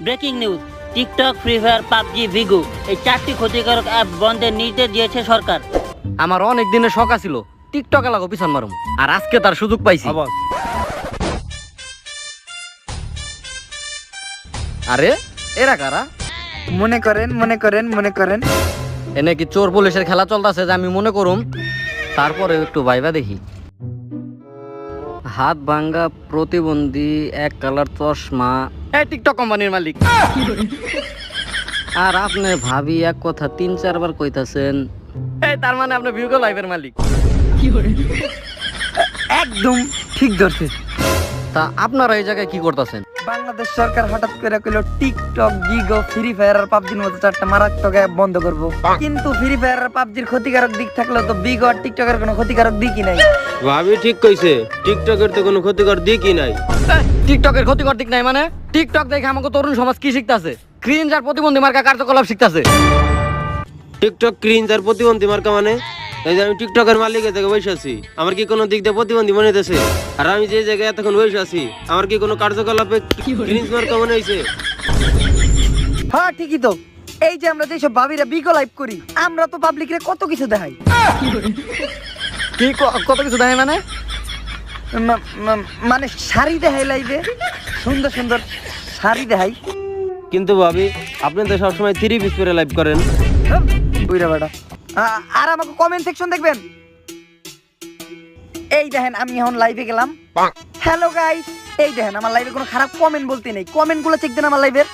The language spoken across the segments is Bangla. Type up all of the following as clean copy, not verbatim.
Breaking news, TikTok, Free Fire, PUBG, Vigo এই 4টি ক্ষতিকারক অ্যাপ বন্ধের নির্দেশ দিয়েছে সরকার। আমার অনেক দিনের শখ ছিল টিকটক এলাকা পিছন মারুম, আর আজকে তার সুযোগ পাইছি। আরে এরা কারা? মনে করেন এনে কি চোর পুলিশের খেলা চলতেছে যে আমি মনে করুম? তারপরে একটু ভাইবা দেখি। হাত ভাঙ্গা প্রতিবন্ধী, এক কালার চশমা, এই টিকটক কোম্পানির মালিক। আর আপনি ভাবি এক কথা 3-4 বার কইতাছেন, এই তার মানে আপনি ভিউগো লাইভের মালিক। একদম ঠিক ধরছে। তা আপনারা এই জায়গায় কি করতেছেন? বাংলাদেশ সরকার হঠাৎ করে কইলো টিকটক, গিগো, ফ্রি ফায়ার আর পাবজির মতো 4টা মারাত্মক অ্যাপ বন্ধ করব। কিন্তু ফ্রি ফায়ার আর পাবজির ক্ষতিকারক দিক থাকলেও তো বিগো আর টিকটকের কোনো ক্ষতিকারক দিকই নাই। ভাবি ঠিক কইছে, টিকটকের তো কোনো ক্ষতিকর দিকই নাই। টিকটকের ক্ষতিকর দিক নাই মানে? টিকটক দেখে আমাকে তরুণ সমাজ কি শিখতাছে? ক্রিঞ্জ আর প্রতিবন্ধী মার্কা কার্যকলাপ শিখতাছে। টিকটক ক্রিঞ্জ আর প্রতিবন্ধী মার্কা মানে? এই যে আমি টিকটকের মালিকের থেকে বসে আছি, আমার কি কোনো দিক দিয়ে প্রতিবন্ধী মনে হইতেছে? আর আমি যে জায়গায় এতক্ষণ বসে আছি, আমার কি কোনো কার্যকলাপে ক্রিঞ্জ মার্কা মনে হইছে? হ্যাঁ ঠিকই তো। এই যে আমরা যেসব ভাবিরা বিগো লাইভ করি, আমরা তো পাবলিকরে কত কিছু দেখাই। কি কত কিছু দেখে মানে? মানে শাড়ি দেখাই লাইভে, সুন্দর সুন্দর শাড়ি দেখাই। কিন্তু ভাবি আপনি তো সবসময় 3 পিস পরে লাইভ করেন। বুইরা বেটা। আর আমাকে কমেন্ট সেকশন দেখবেন। এই দেখেন আমি এখন লাইভে গেলাম। হ্যালো গাইস, এই দেখেন আমার লাইভে কোনো খারাপ কমেন্ট বলতে নেই। কমেন্ট গুলো চেক দেন আমার লাইভের।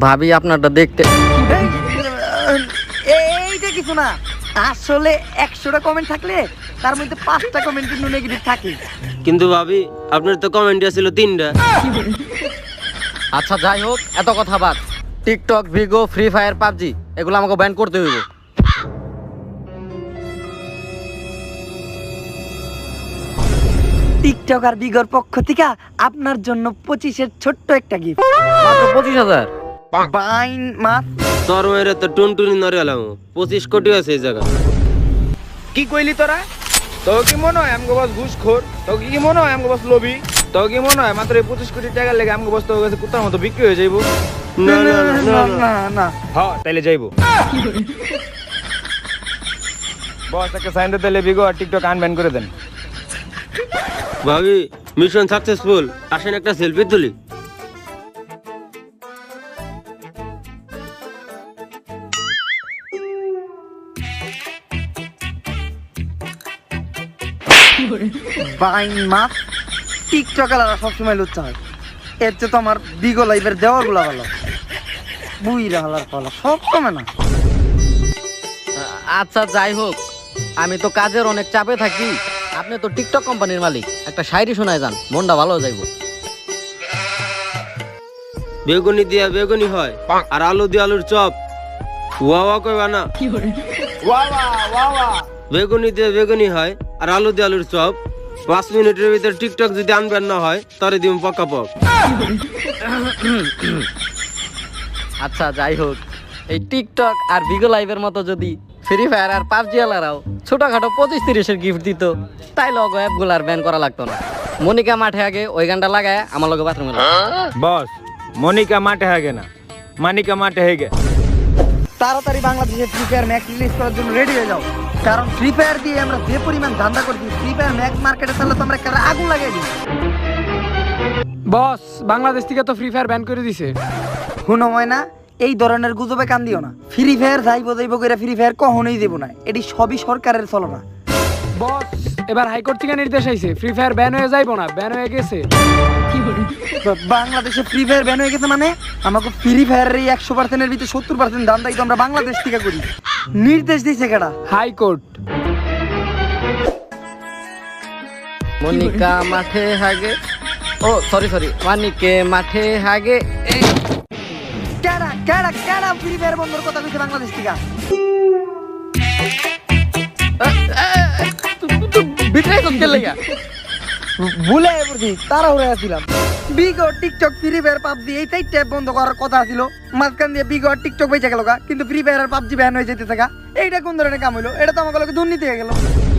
ভাবি আপনারটা দেখতে এইটা কিছু না, আসলে 100টা কমেন্ট থাকলে তার মধ্যে 5টা কমেন্ট কিন্তু নেগেটিভ থাকে। কিন্তু ভাবি আপনার তো কমেন্ট ছিল 3টা। আচ্ছা যাই হোক, এত কথা বাদ। টিকটক, ভিগো, ফ্রি ফায়ার, পাবজি এগুলো আমাকে ব্যান করতে হইব। টিকটক আর বিগর পক্ষ থেকে আপনার জন্য 25-এর ছোট্ট একটা গিফট। মাত্র 25,000? বাইন মাস তোর মেয়ের তো টুনটুনি নরে এলাম, 25 কোটি আছে এই জায়গা। কি কইলি তোরা? তো কি মনে হয় আমগো বস ঘুষখোর? তো কি মনে হয় আমগো বস লোভী? তো কি মনে হয় মাত্র 25 কোটি টাকা লেগে আমগো বস তোর কাছে কুত্তার মতো বিক্রি হয়ে যাইবো? না না না না না না। হ্যাঁ তাইলে যাইবো। বস একটা সাইন দিতে বিগো আর টিকটক আনব্যান করে দেন। ভাবি মিশন সাকসেসফুল, আসেন একটা সেলফি তুলি। বাইন মাস টিকটকাররা সবসময় লুচ্চা হয়। এর চেয়ে তো আমার বিগো লাইভের দেওয়ার গুলা ভালো। বুইরা হালার পালা সব কমে না। আচ্ছা যাই হোক, আমি তো কাজের অনেক চাপে থাকি। আপনি তো টিকটক কোম্পানির মালিক, একটা শায়রি শোনায় যান, মনটা ভালো যাইব। বেগুনি দিয়া বেগুনি হয়, আর আলু দিয়ে আলুর চপ। ওয়া ওয়া কইবা না? বেগুনি দিয়ে বেগুনি হয়, আর আলু দিয়ে আলুর চপ। 5 মিনিটের ভিতর টিকটক যদি আনবেন না হয়, তারে দিম পক্কা পক। আচ্ছা যাই হোক, এই টিকটক আর ভিগো লাইভের মতো যদি ফ্রি ফায়ার আর পাবজি আলারাও ছোটখাটো 25-30-এর গিফট দিত, তাই লগ অ্যাপগুলো আর ব্যান করা লাগতো না। মনিকা মাঠে আগে ওই গানটা লাগায় আমার লগে বাথরুমে বস মনিকা মাঠে হাগে না, মানিকা মাঠে হেগে। তাড়াতাড়ি বাংলাদেশে ফ্রি ফায়ার ম্যাক্স রিলিজ করার জন্য রেডি হয়ে যাও। কারণ ফ্রি ফায়ার দিয়ে আমরা যে পরিমাণ ধান্দা করছি, ফ্রি ফায়ার ম্যাক্স মার্কেটে তাহলে তো আমরা একটা আগুন লাগাই দিই। বস বাংলাদেশ থেকে তো ফ্রি ফায়ার ব্যান করে দিছে। শুনো ময়না, এই ধরনের গুজবে কান দিও না। ফ্রি ফায়ার যাইবো করে ফ্রি ফায়ার কখনোই দেবো না। এটি সবই সরকারের চলনা। বস এবার হাইকোর্ট থেকে নির্দেশ আইছে, ফ্রি ফায়ার ব্যান হয়ে যাইবো না, ব্যান হয়ে গেছে। বাংলাদেশে ফ্রি ফায়ার ব্যান হয়ে গেছে মানে? আমাকে ফ্রি ফায়ারের এই 100%-এর ভিতরে 70% দাম দায়িত্ব আমরা বাংলাদেশ থেকে করি। নির্দেশ দিয়েছে কেডা? হাইকোর্ট। মনিকা মাঠে হাগে, ও সরি মানিকে মাঠে হাগে। কেডা কেডা কেডা ফ্রি ফায়ার বন্ধর কথা কইছে বাংলাদেশ থেকে? বিটরাই তো কে লাগা ভুলে পড়ছি, তাড়াহুড়ো আছিলাম। বিগো, টিকটক, ফ্রি ফায়ার, পাবজি এই 4টা অ্যাপ বন্ধ করার কথা ছিল। মাঝখান দিয়ে বিগো আর টিকটক বেঁচে গেল গা, কিন্তু ফ্রি ফায়ার আর পাবজি ব্যান হয়ে যেতে থাকা। এইটা কোন ধরনের কাম হইলো? এটা তো আমাকে লোকে দুর্নীতি হয়ে গেল।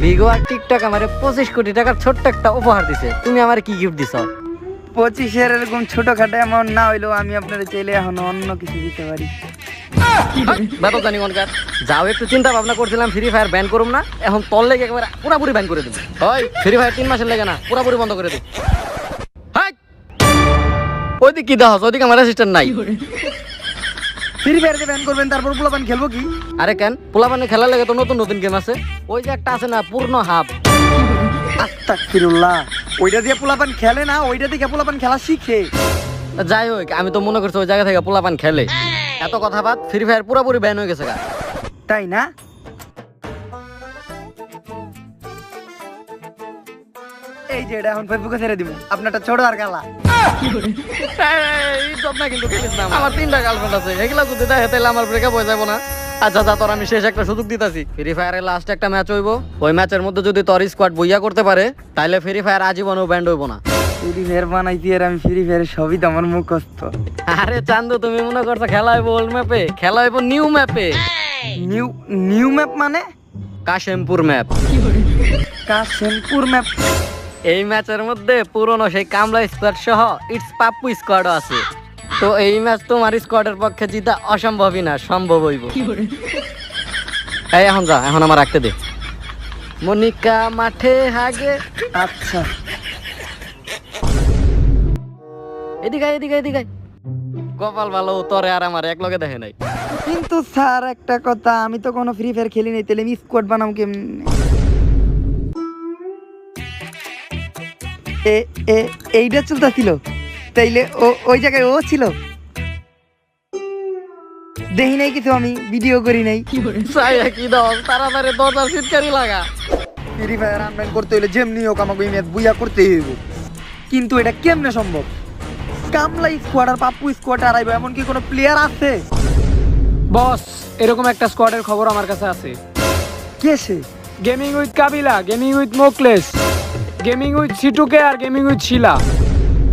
ভিগো আর টিকটক আমারে 25 কোটি টাকার ছোট্ট একটা উপহার দিছে, তুমি আমারে কি গিফট দিছো? 25-এর এরকম ছোটখাটো অ্যামাউন্ট না হইলেও আমি আপনারা চাইলে এখন অন্য কিছু দিতে পারি। ব্যাপার জানি কোনকার যাও, একটু চিন্তা ভাবনা করছিলাম ফ্রি ফায়ার ব্যান করুম না, এখন তোর লেগে একেবারে পুরোপুরি ব্যান করে দেবো। হয় ফ্রি ফায়ার 3 মাসের লেগে না, পুরোপুরি বন্ধ করে দেবো। ওইদিক কি দেখ, ওইদিকে আমার অ্যাসিস্ট্যান্ট নাই। ফ্রি ফায়ার ব্যান করবেন তারপর পোলাপান খেলবো কি? আরে কেন, পোলাপানে খেলার লেগে তো নতুন নতুন গেম আছে। ওই যে একটা আছে না পূর্ণ হাব, আস্তাগফিরুল্লাহ, ওইটা দিয়ে পোলাপান খেলে না, ওইটা দিয়ে পোলাপান খেলা শিখে। যাই হোক আমি তো মনে করছি ওই জায়গা থেকে পোলাপান খেলে। এত কথা বাদ, ফ্রি ফায়ার পুরোপুরি ব্যান হয়ে গেছে গা। তাই না? এই যে এটা এখন ফেসবুকে ছেড়ে দিব, আপনারটা ছোট আর গালা। আমার 3টা গার্লফ্রেন্ড আছে, এগুলা যদি দেখে তাহলে আমার ব্রেকআপ হয়ে যাবো না? আচ্ছা যা, তোর আমি শেষ একটা সুযোগ দিতাছি। ফ্রি ফায়ারের লাস্ট একটা ম্যাচ হইব, ওই ম্যাচের মধ্যে যদি তোর স্কোয়াড বইয়া করতে পারে তাহলে ফ্রি ফায়ার আজীবনও ব্যান্ড হইব না। ফ্রি ফায়ার বানাইছি আর আমি ফ্রি ফায়ারের সবই তো আমার মুখস্থ। আরে চান্দু, তুমি মনে করছো খেলা হইব ওল্ড ম্যাপে? খেলা হইব নিউ ম্যাপে। নিউ ম্যাপ মানে? কাশেমপুর ম্যাপ। কাশেমপুর ম্যাপ। এই ম্যাচের মধ্যে পুরনো সেই কামলা স্কোয়াড সহ ইটস পাপ্পু স্কোয়াডও আছে। তো এই ম্যাচ তোমার স্কোয়াডের পক্ষে জিতা অসম্ভবই না, সম্ভব হইব। এই এখন যা, এখন আমার রাখতে দে। মনিকা মাঠে হাগে। আচ্ছা এদিকে এদিকে এদিকে। কপাল ভালো, তোরে আর আমার এক লগে দেখে নাই। কিন্তু স্যার একটা কথা, আমি তো কোনো ফ্রি ফায়ার খেলি নাই, তাহলে আমি স্কোয়াড বানাবো কেমনে? এইটা চলতেছিল, তাইলে ওই জায়গায় ও ছিল? দেখি নাই কিছু, আমি ভিডিও করি নাই। চাইয়া কি দাও, তাড়াতাড়ি দরজার সিটকারি লাগা। ফ্রি ফায়ার আনব্যান করতে হইলে যেমনি হোক আমাকে ওই ম্যাচ বুইয়া করতেই হইব। কিন্তু এটা কেমনে সম্ভব? কামলা স্কোয়াড আর পাপ্পু স্কোয়াড আর আইব, এমন কি কোনো প্লেয়ার আছে? বস, এরকম একটা স্কোয়াডের খবর আমার কাছে আছে। কে সে? Gaming with Kabila, gaming with Mokles, gaming with সিটুকে আর গেমিং উইথ শিলা।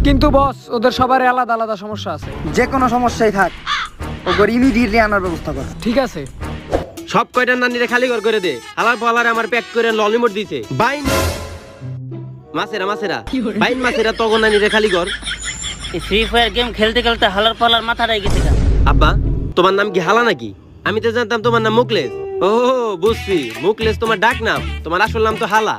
কিন্তু বস, ওদের সবার আলাদা আলাদা সমস্যা আছে। যে কোনো সমস্যাই থাক, ওগর ইমিডিয়েটলি আনার ব্যবস্থা কর। ঠিক আছে। সব কয়টা নানিরে খালি ঘর করে দে। হালার পালারে আমার প্যাক করে ললিমট দিছে। বাইন মাছেরা মাছেরা, বাইন মাছেরা তখন নানিরে খালি ঘর। এই ফ্রি ফায়ার গেম খেলতে খেলতে হালার পালার মাথাটাই গেছে গা। আব্বা, তোমার নাম কি হালা নাকি? আমি তো জানতাম তোমার নাম মুকলেশ। ও বুঝছি, মুকলেশ তোমার ডাক নাম, তোমার আসল নাম তো হালা।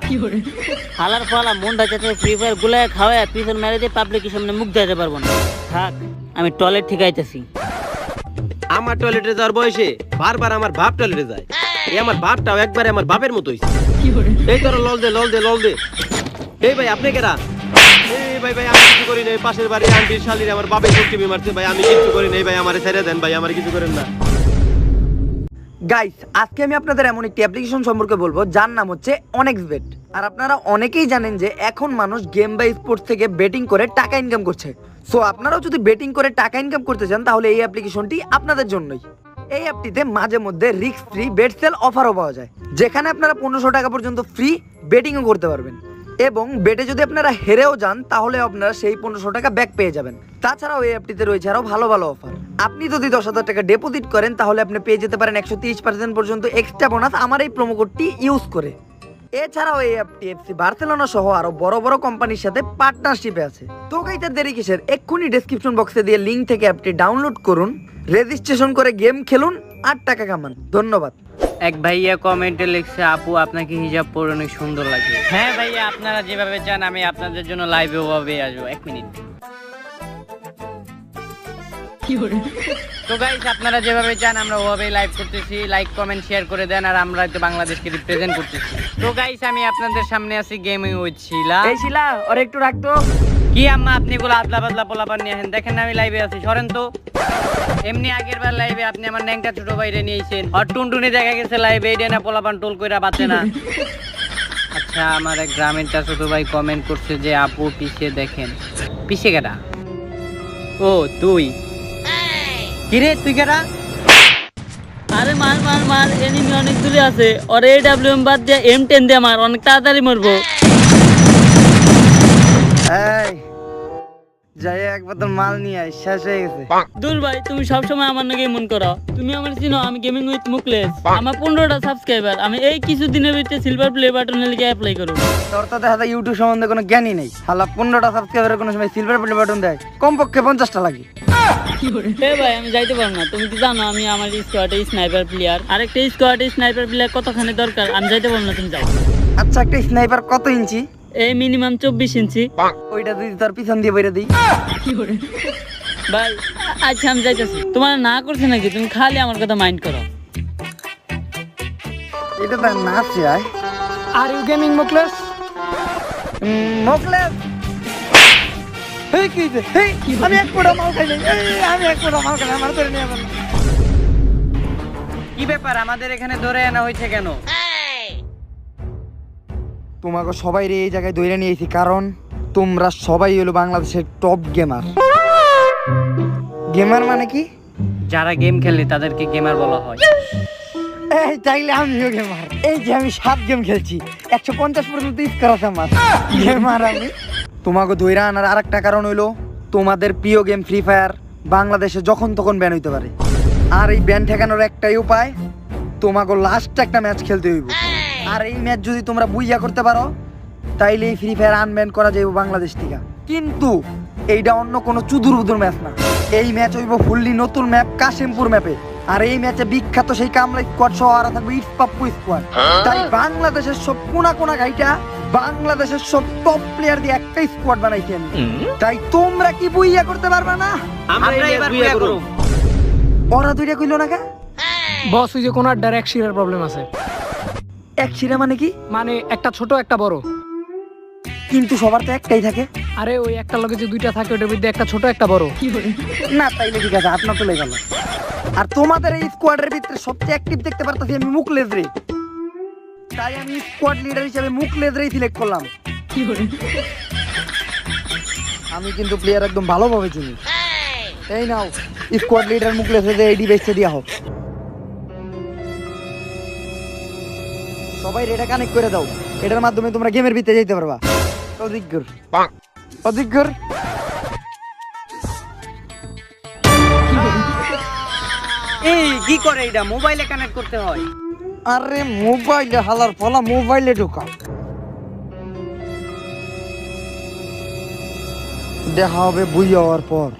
হালার পালা মনটা যাতে ফ্রি ফায়ার গুলায় খাওয়ায় পিছন মেরে দিয়ে পাবলিকের সামনে মুখ দিতে পারবো না। থাক, আমি টয়লেট থেকে আইতেছি। আমার টয়লেটে যাওয়ার বয়সে বারবার আমার বাপ টয়লেটে যায়। এই আমার বাপটাও একবারে আমার বাপের মতো হইছে। এই তোরা লল দে লল দে লল দে। এই ভাই আপনি কেরা? এই ভাই ভাই আমি কিছু করি নাই, পাশের বাড়ি আন্টির শালির আমার বাপের কুট্টিমি মারছে ভাই, আমি কিছু করি নাই ভাই, আমারে ছেড়ে দেন ভাই, আমার কিছু করেন না। গাইস, আজকে আমি আপনাদের এমন একটি অ্যাপ্লিকেশন সম্পর্কে বলবো যার নাম হচ্ছে অনেক্সবেট। আর আপনারা অনেকেই জানেন যে এখন মানুষ গেম বা স্পোর্টস থেকে বেটিং করে টাকা ইনকাম করছে। সো আপনারাও যদি বেটিং করে টাকা ইনকাম করতে চান তাহলে এই অ্যাপ্লিকেশনটি আপনাদের জন্যই। এই অ্যাপটিতে মাঝে মধ্যে রিস্ক ফ্রি বেট সেল অফারও পাওয়া যায়, যেখানে আপনারা 1500 টাকা পর্যন্ত ফ্রি বেটিংও করতে পারবেন। এবং বেটে যদি আপনারা হেরেও যান তাহলে আপনারা সেই 1500 টাকা ব্যাক পেয়ে যাবেন। তাছাড়াও এই অ্যাপটিতে রয়েছে আরও ভালো ভালো অফার। আপনি যদি 10,000 টাকা ডিপোজিট করেন তাহলে আপনি পেয়ে যেতে পারেন 130% পর্যন্ত এক্সট্রা বোনাস আমার এই প্রোমো কোডটি ইউজ করে। এছাড়াও এই অ্যাপটি এফসি বার্সেলোনা সহ আরো বড় বড় কোম্পানির সাথে পার্টনারশিপে আছে। তো গাইতে দেরি কিসের, এক্ষুনি ডেসক্রিপশন বক্সে দিয়ে লিংক থেকে অ্যাপটি ডাউনলোড করুন, রেজিস্ট্রেশন করে গেম খেলুন আর টাকা কামান। ধন্যবাদ। এক ভাইয়া কমেন্টে লিখছে, আপু আপনাকে হিজাব পরে অনেক সুন্দর লাগে। হ্যাঁ ভাইয়া, আপনারা যেভাবে চান আমি আপনাদের জন্য লাইভে ওভাবে আসবো। 1 মিনিট। তো গাইস, আপনারা যেভাবে চান আমরা ওভাবেই লাইভ করতেছি। লাইক কমেন্ট শেয়ার করে দেন, আর আমরা তো বাংলাদেশকে রিপ্রেজেন্ট করতেছি। তো গাইস, আমি আপনাদের সামনে আছি গেমিং উইথ শিলা। এই শিলা, ওরে একটু রাখতো। কি আম্মা, আপনি গুলো আদলা বাদলা পোলাপান নিয়ে আসেন, দেখেন না আমি লাইভে আছি, সরেন তো। এমনি আগের বার লাইভে আপনি আমার ন্যাংটা ছোট ভাইরে নিয়েছেন, আর টুনটুনি দেখা গেছে লাইভে, এই না পোলাপান টোল কইরা বাঁচে না। আচ্ছা, আমার এক গ্রামের ছোট ভাই কমেন্ট করছে যে আপু পিছে দেখেন। পিছে কেডা? ও তুই? কিরে তুই কেডা? আরে মার মার মার, এনিমি অনেক দূরে আছে। ওর AWM বাদ দিয়ে M10 দিয়ে মার, অনেক তাড়াতাড়ি মরবো। এই যাই এক বোতল মাল নিয়ে আয়, শেষ হয়ে গেছে। দূর ভাই, তুমি সবসময় আমার নাকি মন করো। তুমি আমার চিনো, আমি গেমিং উইথ মুকলেস। আমার 15টা সাবস্ক্রাইবার। আমি এই কিছুদিনের ভিতরে সিলভার প্লে বাটনের লিগে অ্যাপ্লাই করব। তোর তো দেখা যায় ইউটিউব সম্বন্ধে কোনো জ্ঞানই নেই। হালা 15টা সাবস্ক্রাইবারের কোনো সময় সিলভার প্লে বাটন দেয়, কমপক্ষে 50টা লাগে। এ ভাই, আমি যাইতে পারবো না। তুমি কি জানো আমি আমার স্কোয়াডে স্নাইপার প্লেয়ার, আরেকটা স্কোয়াডে স্নাইপার প্লেয়ার কতখানি দরকার? আমি যাইতে পারবো না, তুমি যাও। আচ্ছা, একটা স্নাইপার কত ইঞ্চি? এই মিনিমাম 24 ইঞ্চি। ওইটা যদি তোর পিছন দিয়ে বইরে দিই। ভাই আচ্ছা, আমি যাইতেছি। তোমার না করছে নাকি? তুমি খালি আমার কথা মাইন্ড করো। এটা তো না চাই। Are you gaming Mokles? Mokles, এই কি হইছে? এই, আমি এক ফোঁটা মাল খাই নাই। আমি এক ফোঁটা মাল খাই নাই, আমার ধরে নিয়ে যাবেন। কি ব্যাপার, আমাদের এখানে ধরে আনা হয়েছে কেন? তোমাকে সবাই এই জায়গায় ধরে নিয়েছি কারণ তোমরা সবাই হলো বাংলাদেশের টপ গেমার। গেমার মানে কি? যারা গেম খেলে তাদেরকে গেমার বলা হয়। এই চাইলে আমিও গেমার। এই যে আমি 7 গেম খেলছি, 150 পর্যন্ত স্কোর আছে আমার। গেমার আমি। তোমাকে ধরে আনার আরেকটা কারণ হইলো তোমাদের প্রিয় গেম ফ্রি ফায়ার বাংলাদেশে যখন তখন ব্যান হইতে পারে। আর এই ব্যান ঠেকানোর একটাই উপায়, তোমাকে লাস্ট একটা ম্যাচ খেলতে হইব। আর এই ম্যাচ যদি তোমরা বুইয়া করতে পারো তাইলে এই ফ্রি ফায়ার আনব্যান করা যাইব বাংলাদেশ থেকে। কিন্তু এইটা অন্য কোনো চুদুর বুদুর ম্যাচ না। এই ম্যাচ হইব ফুললি নতুন ম্যাপ, কাশিমপুর ম্যাপে। আর এই ম্যাচে বিখ্যাত সেই কামলা স্কোয়াড সহ আর থাকবে ইটস পাপ্পু স্কোয়াড। তাই বাংলাদেশের সব কোনা কোনা গাইটা বাংলাদেশের সব টপ প্লেয়ার দিয়ে একটা স্কোয়াড বানাইছি আমি। তাই তোমরা কি বুইয়া করতে পারবে না? আমরা এবার বুয়া করব। ওরা দুইটা কইলো না কে? বস, ওই যে কোনার ডাইরেক্ট শিরার প্রবলেম আছে। এক শিরা মানে কি? মানে একটা ছোট একটা বড়। কিন্তু সবার তো একটাই থাকে। আরে ওই একটা লগে যে দুইটা থাকে ওটার মধ্যে একটা ছোট একটা বড়। না তাইলে ঠিক আছে, আপনার তো লেগে গেল। আর তোমাদের এই স্কোয়াডের ভিতরে সবচেয়ে অ্যাক্টিভ দেখতে পারতাছি আমি মুকলেস রে। তাই আমি স্কোয়াড লিডার হিসেবে মুকলেস রেই সিলেক্ট করলাম। আমি কিন্তু প্লেয়ার একদম ভালোভাবে চিনি। এই নাও স্কোয়াড লিডার মুকলেস রে, এই ডিভাইসটা দিয়া হোক। সবাই এটা কানেক্ট করে দাও। এটার মাধ্যমে তোমরা গেমের ভিতরে যেতে পারবা। অধিকর অধিকর। এই কি করে এটা? মোবাইলে কানেক্ট করতে হয়। আরে মোবাইলে হালার ফলা, মোবাইলে ঢোকা। দেখা হবে বুঝে যাওয়ার পর।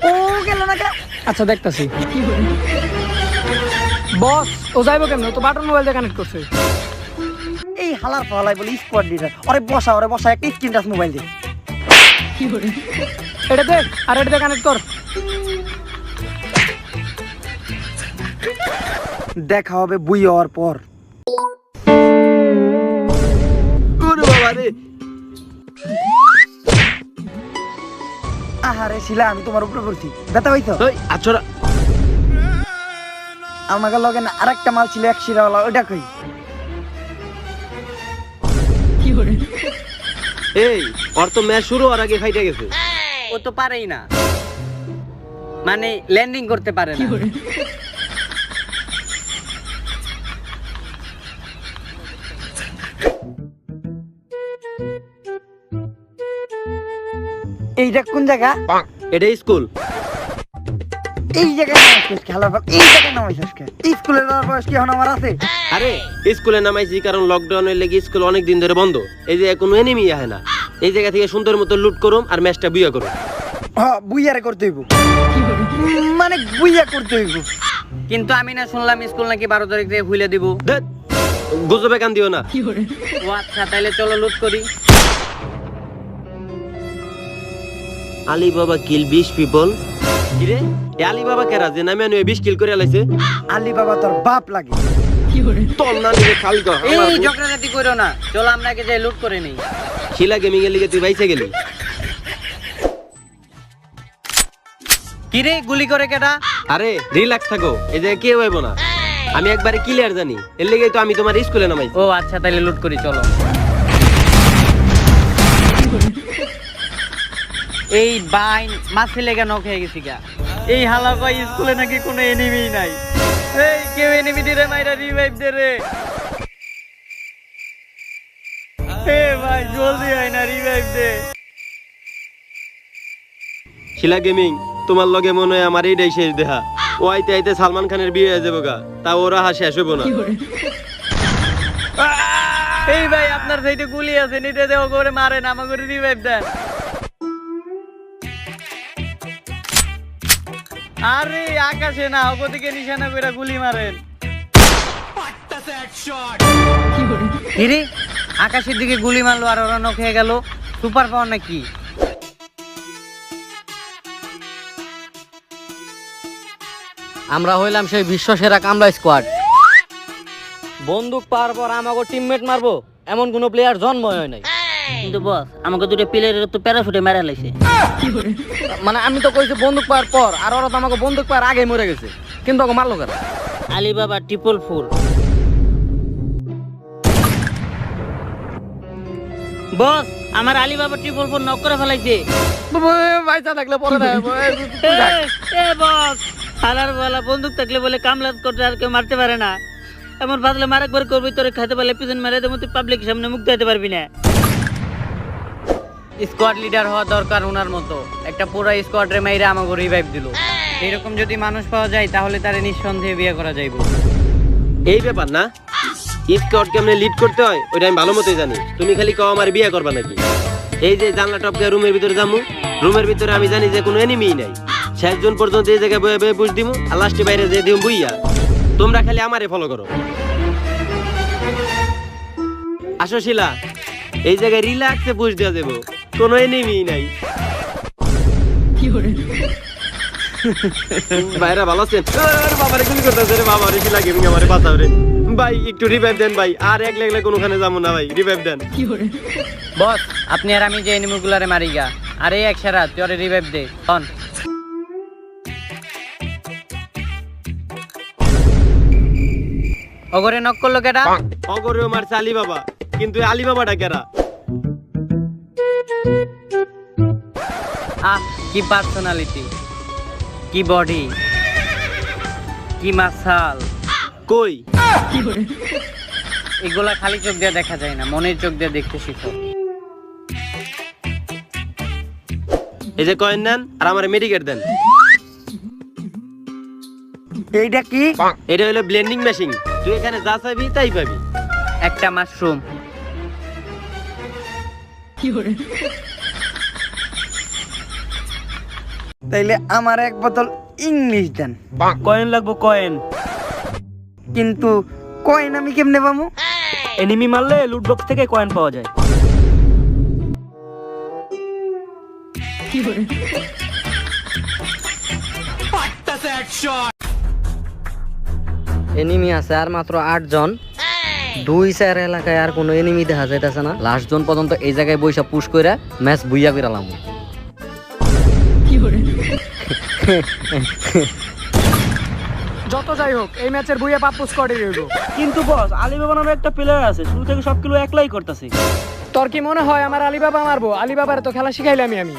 ও গেল না কে? আচ্ছা দেখতাছি। বস, ও যাইবো কেমন? ও তো বাটন মোবাইল দিয়ে কানেক্ট করছে। এই হালার ফলাই বলি স্কোয়াড লিডার। ওরে বসা একটা স্ক্রিন টাচ মোবাইল দিয়ে। এটা দেখ, আর এটা দিয়ে কানেক্ট কর। দেখা হবে বুই হওয়ার পর। ওরে বাবা রে, আহারে শিলা, আমি তোমার উপরে পড়ছি। ব্যথা পাইছো? ওই আছরা আমাকে লগে না আরেকটা মাল ছিল এক শিরাওয়ালা, ওইটা কই? এই ওর তো ম্যাচ শুরু হওয়ার আগে ফাইটে গেছে। ও তো পারেই না, মানে ল্যান্ডিং করতে পারে না। এইটা কোন জায়গা? এটা স্কুল। এই জায়গায় নামাইছিস খেলার পর? এই জায়গায় নামাইছিস কে? স্কুলে যাওয়ার বয়স কি এখন আমার আছে? আরে স্কুলে নামাইছি কারণ লকডাউনের লেগে স্কুল অনেক দিন ধরে বন্ধ। এই যে কোনো এনিমি আহে না। এই জায়গা থেকে সুন্দর মতো লুট করুম আর ম্যাচটা বুইয়া করুম। হ্যাঁ, বুইয়ারে করতে হইব। মানে বুইয়া করতে হইব। কিন্তু আমি না শুনলাম স্কুল নাকি 12 তারিখ থেকে খুলে দিব। ধ্যাৎ, গুজবে কান দিও না। ও আচ্ছা, তাইলে চলো লুট করি। আলিবাবা কিল 20 পিপল। কিরে, এ আলিবাবা কেরা যে নামে আনি 20 কিল করে আলাইছে? আলী বাবা তোর বাপ লাগে। তোর না নিয়ে খালি কর। এই ঝগড়াঝাটি করো না, চলো আমরা আগে যাই লুট করে নেই। শিলা গেমিং এর লিগে তুই বাইসে গেলি। কিরে, গুলি করে কেডা? আরে রিল্যাক্স থাকো, এই জায়গায় কেউ হইব না। আমি একবারে ক্লিয়ার জানি, এর লেগেই তো আমি তোমার স্কুলে নামাইছি। ও আচ্ছা, তাইলে লুট করি চলো। এই বাইন মাছে লেগে নক হয়ে গেছি গা। এই হালা কয় স্কুলে নাকি কোনো এনিমি নাই। এই কেউ এনিমি দিরে মাইরা রিভাইভ দে রে। এ ভাই জলদি আয় না, রিভাইভ দে। শিলা গেমিং, তোমার লগে মনে হয় আমার এইটাই শেষ দেখা। ও আইতে আইতে সালমান খানের বিয়ে হয়ে যাবো গা, তা ওরা শেষ হবো না। এই ভাই আপনার সাইডে গুলি আছে, নিতে দেওয়া করে মারেন, আমাকে রিভাইভ দেন। আরে আকাশে না, ওদিকে নিশানা করে গুলি মারেন। কিরে আকাশের দিকে গুলি মারলো আর ওরা নক হয়ে গেল, সুপার পাওয়ার নাকি? আমরা হইলাম সেই বিশ্ব সেরা কামলা স্কোয়াড। বন্দুক পাওয়ার পর আমাকে টিমমেট মারবো এমন কোন প্লেয়ার জন্ম হয় নাই। কিন্তু বস আমাকে দুটো প্লেয়ারের তো প্যারাশুটে মেরা লাইছে। মানে আমি তো কইছি বন্দুক পাওয়ার পর, আর ওরা তো আমাকে বন্দুক পাওয়ার আগে মরে গেছে, কিন্তু ওকে মারলো কেন? আলিবাবা 444। বস আমার আলিবাবা 444 নক করে ফেলাইছে। পয়সা থাকলে পরে দেয়। এ বস হালার বলা বন্দুক থাকলে বলে কামলা করতে আর কেউ মারতে পারে না। এমন বাদলে মারাকবার করবি, তোরে খাইতে পারলে পিছন মেরে দেবো, তুই পাবলিক সামনে মুখ দিতে পারবি না। স্কোয়াড লিডার হওয়া দরকার ওনার মতো। একটা পুরো স্কোয়াড রে মাইরা আমাকে রিভাইভ দিল। এরকম যদি মানুষ পাওয়া যায় তাহলে তারে নিঃসন্দেহে বিয়ে করা যাইব। এই ব্যাপার না, স্কোয়াড কেমনে লিড করতে হয় ওইটা আমি ভালো মতোই জানি। তুমি খালি কও আমার বিয়ে করবা নাকি? এই যে জানলা টপকে রুমের ভিতরে যাবো, রুমের ভিতরে আমি জানি যে কোনো এনিমিই নাই। শেষ জন পর্যন্ত এই জায়গায় বয়ে বয়ে পুষ দিমু, আর লাস্টে বাইরে যেয়ে দিমু বুইয়া। তোমরা খালি আমারে ফলো করো। আসো শিলা, এই জায়গায় রিল্যাক্সে পুষ দেওয়া যাবো, কোনো এনিমিই নাই। ভাইরা ভালো আছেন? বাবারে গুলি করতেছে রে, বাবা রে শিলা গেমিং আমারে বাঁচাও রে ভাই, একটু রিভাইভ দেন ভাই। আর এক লাগলে কোনোখানে যাবো না ভাই, রিভাইভ দেন। বস আপনি আর আমি যে এনিমিগুলারে মারি গা, আর এই এক সারা তুই ওরে রিভাইভ দে। অন ওগরে নক করলো কেডা? অগরেও মারছে আলী বাবা, কিন্তু এই আলী বাবাটা কেরা? আহ কি পার্সোনালিটি, কি বডি, কি মাসাল। কই এগুলা খালি চোখ দিয়ে দেখা যায় না, মনের চোখ দিয়ে দেখতে শিখো। এই যে কয়েন নেন আর আমার মেডিকেট দেন। এইটা কি? এটা হলো ব্লেন্ডিং মেশিন, তুই এখানে যা চাইবি তাই পাবি। একটা মাশরুম। তাইলে আমার এক বোতল ইংলিশ দেন। কয়েন লাগবো, কয়েন। কিন্তু কয়েন আমি কেমনে পাবো? এনিমি মারলে লুট বক্স থেকে কয়েন পাওয়া যায়। এনিমি আছে আর মাত্র 8 জন। 2-4 এলাকায় আর কোনো এনিমি দেখা যাইতেছে না। লাস্ট জন পর্যন্ত এই জায়গায় বইসা পুশ কইরা ম্যাচ বুইয়া কইরালাম। যত যাই হোক এই ম্যাচের বুইয়া পাপ্পু স্কোয়াডে রইব। কিন্তু বস আলিবাবা নামে একটা প্লেয়ার আছে, শুরু থেকে সব কিলো একলাই করতেছে। তোর কি মনে হয় আমার আলিবাবা মারবো? আলিবাবার তো খেলা শিখাইলামই আমি।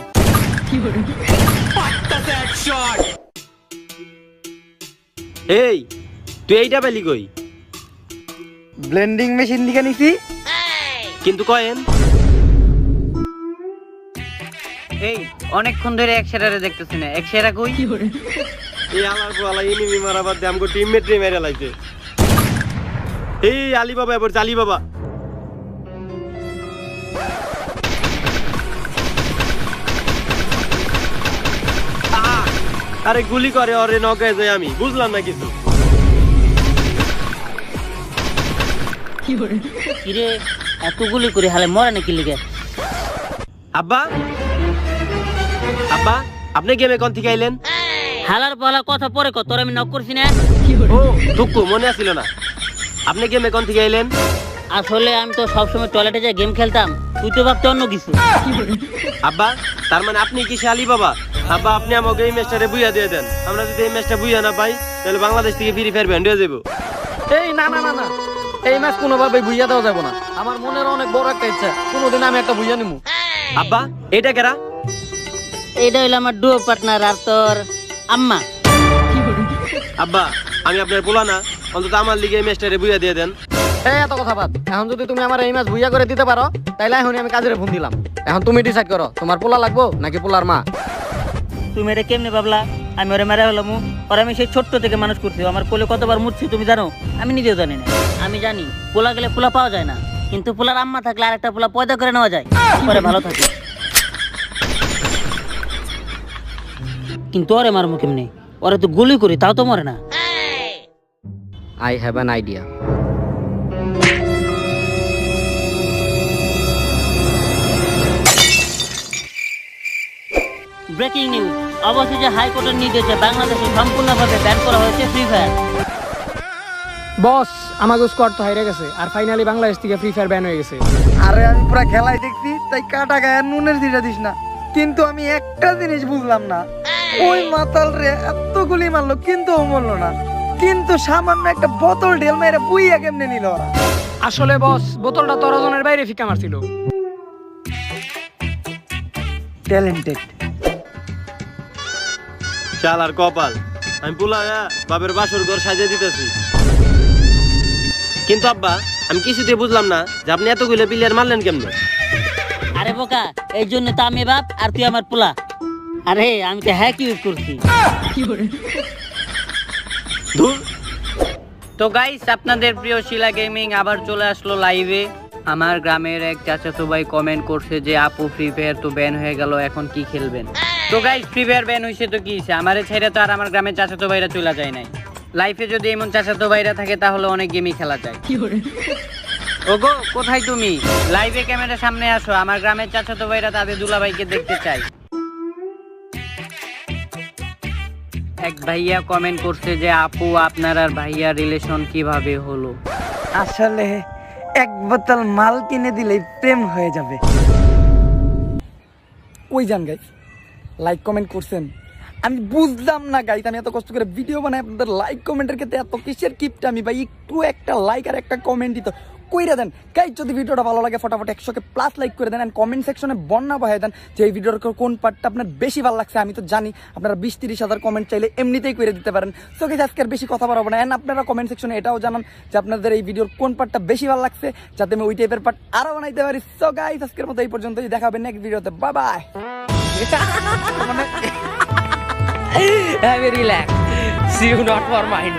এই তুই এইটা পেলি কই? ব্লেন্ডিং মেশিন দিকে নিছি। কিন্তু কয়েন? এই অনেকক্ষণ ধরে এক সেরারে দেখতেছি না, এক সেরা কই? এই আলার পোলা এনিমি মারা বাদ দিয়ে আমগো টিমমেট রে মেরে লাইছে। এই আলী বাবা এবার আলী বাবা। আরে গুলি করে ওরে নকে যাই, আমি বুঝলাম না কিছু। কিরে এতগুলি করে হালে মরে নাকি লিগে? আব্বা, আব্বা আপনি গেমে কোন থেকে আইলেন? হালার পালা কথা পরে কত, তোর আমি নক করছি না। ও দুঃখ মনে আসিল না। আপনি গেমে কোন থেকে আইলেন? আসলে আমি তো সবসময় টয়লেটে যাই গেম খেলতাম, তুই তো ভাবতে অন্য কিছু। আব্বা তার মানে আপনি কি সে আলী বাবা? আব্বা আপনি আমাকে এই ম্যাচটারে বুইয়া দিয়ে দেন। আমরা যদি এই ম্যাচটা বুইয়া না পাই তাহলে বাংলাদেশ থেকে ফ্রি ফায়ার ব্যান্ড হয়ে যাবো। এই না না না না, এই ম্যাচ কোনোভাবে বুইয়া দেওয়া যাবে না। আমার মনের অনেক বড় একটা ইচ্ছা, কোনোদিন আমি একটা বুইয়া নিমু। আব্বা এটা কেরা? এইটা হইলো আমার ডুও পার্টনার আর তোর আম্মা। আব্বা আমি আপনার পোলা না, অন্তত আমার লিগে এই ম্যাচটারে বুঝা দিয়ে দেন। এই এত কথা বাদ, এখন যদি তুমি আমার এই ম্যাচ ভুইয়া করে দিতে পারো তাইলে এখনই আমি কাজের ফোন দিলাম। এখন তুমি ডিসাইড করো তোমার পোলা লাগবো নাকি পোলার মা। তুমি এটা কেমনে ভাবলা আমি ওরে মেরে ফেলাম? আর আমি সেই ছোট্ট থেকে মানুষ করছি, আমার কোলে কতবার মুছছি তুমি জানো? আমি নিজেও জানি না। আমি জানি পোলা গেলে পোলা পাওয়া যায় না, কিন্তু পোলার আম্মা থাকলে আরেকটা পোলা পয়দা করে নেওয়া যায়, পরে ভালো থাকে। কিন্তু ওরে মারমু কেমনে? ওরে তো গুলি করি তাও তো মরে না। I have an idea. Breaking news, অবশেষে হাইকোর্টের নির্দেশে বাংলাদেশে সম্পূর্ণভাবে ব্যান করা হয়েছে ফ্রি ফায়ার। বস আমাকে স্কোয়াড তো হাইরে গেছে, আর ফাইনালি বাংলাদেশ থেকে ফ্রি ফায়ার ব্যান হয়ে গেছে। আরে আমি পুরা খেলাই দেখছি, তাই কাটা গায়ে নুনের দিটা দিস না। কিন্তু আমি একটা জিনিস বুঝলাম না, ওই মাতাল রে এত গুলি মারলো কিন্তু ও মরলো না, কিন্তু সামান্য একটা বোতল ঢেল মেরে বুইয়া কেমনে নিল ওরা? আসলে বস বোতলটা তরজনের বাইরে ফিকা মারছিল। ট্যালেন্টেড। চাল আর কপাল, আমি পোলা বাপের বাসর ঘর সাজিয়ে দিতেছি। কিন্তু আব্বা আমি কিছুতে বুঝলাম না যে আপনি এতগুলো প্লেয়ার মারলেন কেমনে? আরে বোকা, এই জন্য তো আমি বাপ আর তুই আমার পোলা। আরে আমি তো হ্যাক ইউজ করছি। ধুর, তো গাইস আপনাদের প্রিয় শিলা গেমিং আবার চলে আসলো লাইভে। আমার গ্রামের এক চাচাতো ভাই কমেন্ট করছে যে আপু ফ্রি ফায়ার তো ব্যান হয়ে গেল, এখন কি খেলবেন? তো গাইস ফ্রি ফায়ার ব্যান হইছে তো কি হইছে, আমারে ছেড়ে তো আর আমার গ্রামের চাচাতো ভাইরা চলে যায় নাই। লাইফে যদি এমন চাচাতো ভাইরা থাকে তাহলে অনেক গেমই খেলা যায়। ওগো কোথায় তুমি? লাইভে ক্যামেরার সামনে আসো, আমার গ্রামের চাচাতো ভাইরা তাদের দুলাভাইকে দেখতে চাই। এক ভাইয়া কমেন্ট করছে যে আপু আপনার আর ভাইয়া রিলেশন কিভাবে হলো? আসলে এক বোতল মাল কিনে দিলেই প্রেম হয়ে যাবে। ওই যান গাইস, লাইক কমেন্ট করছেন, আমি বুঝলাম না গাইস। আমি এত কষ্ট করে ভিডিও বানাই, আপনাদের লাইক কমেন্টের ক্ষেত্রে এত কিসের কিপটা আমি ভাই? একটু একটা লাইক আর একটা কমেন্ট দিত কইরা দেন গাইস। যদি ভিডিওটা ভালো লাগে ফটাফট 100কে প্লাস লাইক করে দেন, এন্ড কমেন্ট সেকশনে বন্যা বহাই দেন যে এই ভিডিওর কোন পার্টটা আপনার বেশি ভালো লাগছে। আমি তো জানি আপনারা 20-30 হাজার কমেন্ট চাইলে এমনিতেই করে দিতে পারেন। সো গাইস আজকে আর বেশি কথা বাড়াবো না, এন্ড আপনারা কমেন্ট সেকশনে এটাও জানান যে আপনাদের এই ভিডিওর কোন পার্টটা বেশি ভালো লাগছে, যাতে আমি ওই টাইপের পার্ট আরো বানাইতে পারি। সো গাইস আজকের মতো এই পর্যন্তই, দেখা হবে নেক্সট ভিডিওতে। Bye bye. Relax. See you not for mind.